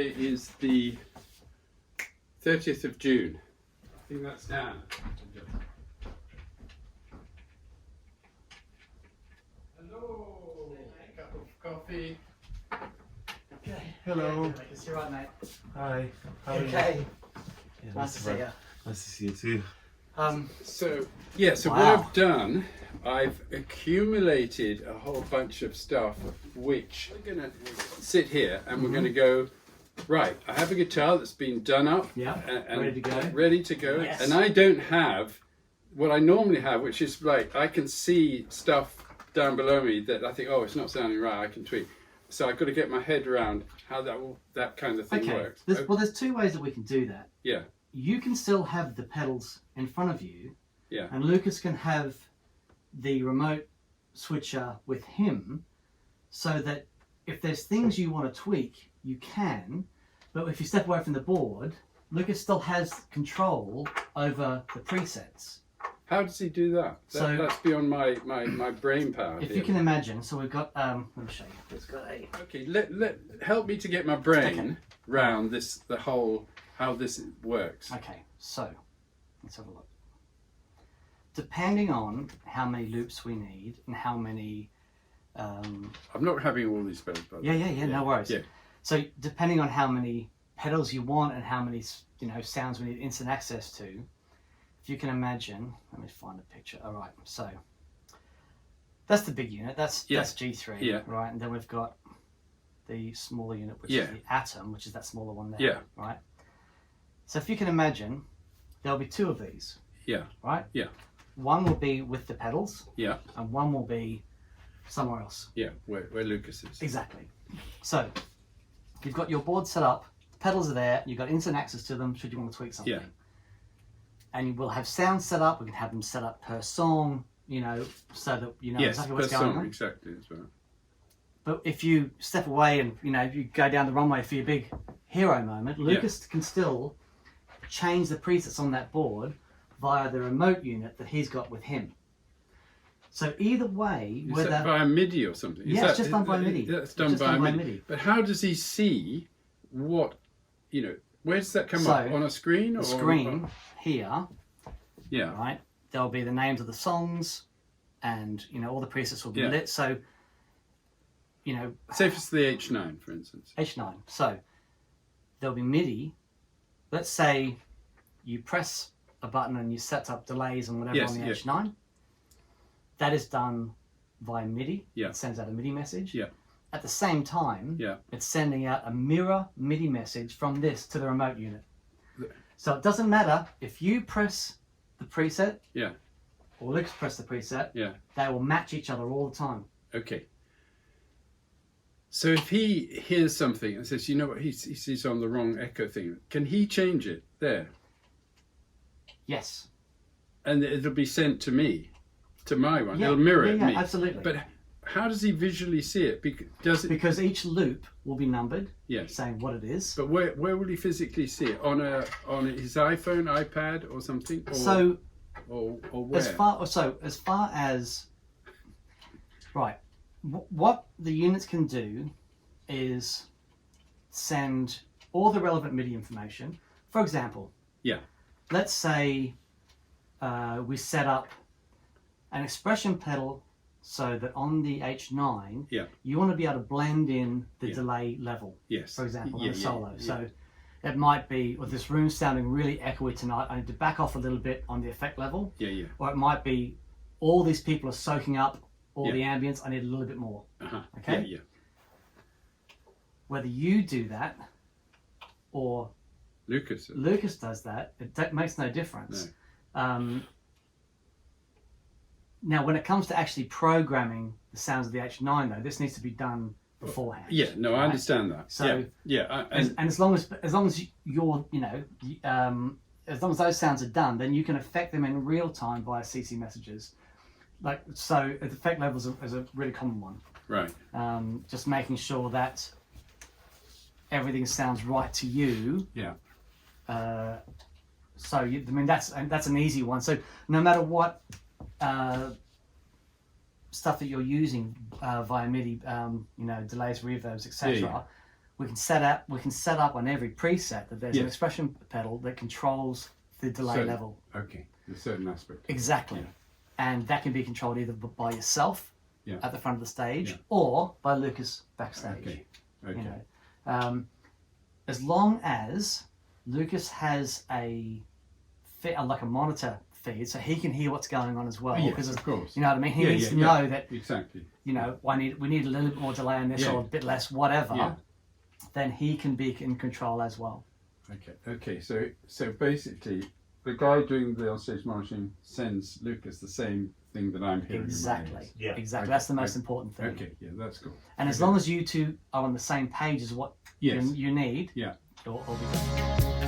Today is the 30th of June. I think that's Dan. Hello. Cup of coffee. Okay. Hello. You're right, mate. Hi. How are you? Okay. Yeah, Nice to see you. Nice to see you too. So Wow. what I've done, I've accumulated a whole bunch of stuff which we're going to sit here and we're going to go, right, I have a guitar that's been done up Yeah, and ready to go. ready to go. Yes. And I don't have what I normally have, which is like I can see stuff down below me that I think, oh, it's not sounding right, I can tweak. So I've got to get my head around how that kind of thing works. Well, there's two ways that we can do that. Yeah, You can still have the pedals in front of you, yeah. and Lucas can have the remote switcher with him, so that if there's things you want to tweak, you can. But if you step away from the board, Lucas still has control over the presets. How does he do that? So- That's beyond my brain power. If here. you can imagine, so we've got, let me show you. It's got a... Okay, help me to get my brain round this, how this works. Okay, so let's have a look. Depending on how many loops we need and how many... I'm not having all these spells, by the way. Yeah, no worries. Yeah. So depending on how many pedals you want and how many sounds we need instant access to, if you can imagine, let me find a picture. All right, so that's the big unit. That's G3, Yeah. right? And then we've got the smaller unit, which Yeah. is the Atom, which is that smaller one there. Yeah. Right. So if you can imagine, there'll be two of these. Yeah. Right. Yeah. One will be with the pedals. Yeah. And one will be somewhere else. Yeah, where Lucas is. Exactly. So you've got your board set up, the pedals are there, you've got instant access to them should you want to tweak something. Yeah. And you will have sounds set up, we can have them set up per song, so that you know exactly what's going on. Exactly as well. But if you step away and you go down the runway for your big hero moment, Lucas can still change the presets on that board via the remote unit that he's got with him. So either way, Is that via MIDI or something? Yeah, it's just done by MIDI. That's done by MIDI. But how does he see what, where does that come up? On a screen? The screen here, yeah. Right, there'll be the names of the songs and, all the presets will be lit. So, say if it's the H9, for instance. H9. So there'll be MIDI. Let's say you press a button and you set up delays and whatever on the H9. That is done via MIDI. Yeah. It sends out a MIDI message. Yeah. At the same time, it's sending out a mirror MIDI message from this to the remote unit. So it doesn't matter if you press the preset, or Lucas press the preset, they will match each other all the time. Okay. So if he hears something and says, you know what, he sees on the wrong echo thing, can he change it there? Yes. And it'll be sent to me, to my one. Yeah, It'll mirror me. Absolutely. But how does he visually see it? Because each loop will be numbered, yes, saying what it is. But where will he physically see it? On his iPhone, iPad, or something? Or where? As far as right, what the units can do is send all the relevant MIDI information. For example, let's say we set up an expression pedal so that on the H9, you want to be able to blend in the delay level. Yes. For example, on a solo. So it might be, well, this room's sounding really echoey tonight. I need to back off a little bit on the effect level. Or it might be, all these people are soaking up all the ambience. I need a little bit more. Okay. Whether you do that or Lucas does that, it makes no difference. No. Now, when it comes to actually programming the sounds of the H9, though, this needs to be done beforehand. Yeah, no, right? I understand that. So, and as long as you're, as long as those sounds are done, then you can affect them in real time via CC messages. So, the effect level is a really common one. Right. Just making sure that everything sounds right to you. Yeah. So, that's an easy one. So, no matter what stuff that you're using via MIDI, delays, reverbs, etc., we can set up on every preset that there's an Yes. expression pedal that controls the delay Certain- level. Okay, a certain aspect. Exactly. Yeah. And that can be controlled either by yourself Yeah. at the front of the stage Yeah. or by Lucas backstage. Okay. Okay. You know, as long as Lucas has like a monitor feed, so he can hear what's going on as well. Yes, Because of course. you know what I mean. He Yeah, needs yeah, to yeah. know that Exactly. we need a little bit more delay on this Yeah. or a bit less, whatever. Yeah. Then he can be in control as well. Okay. Okay. So basically, the guy doing the on-stage monitoring sends Lucas the same thing that I'm hearing. in my Exactly. ears. Yeah. Exactly. Okay, That's the most okay. important thing. Okay. Yeah, that's cool. And as Okay. long as you two are on the same page as what Yes. you need, Yeah. you'll be good.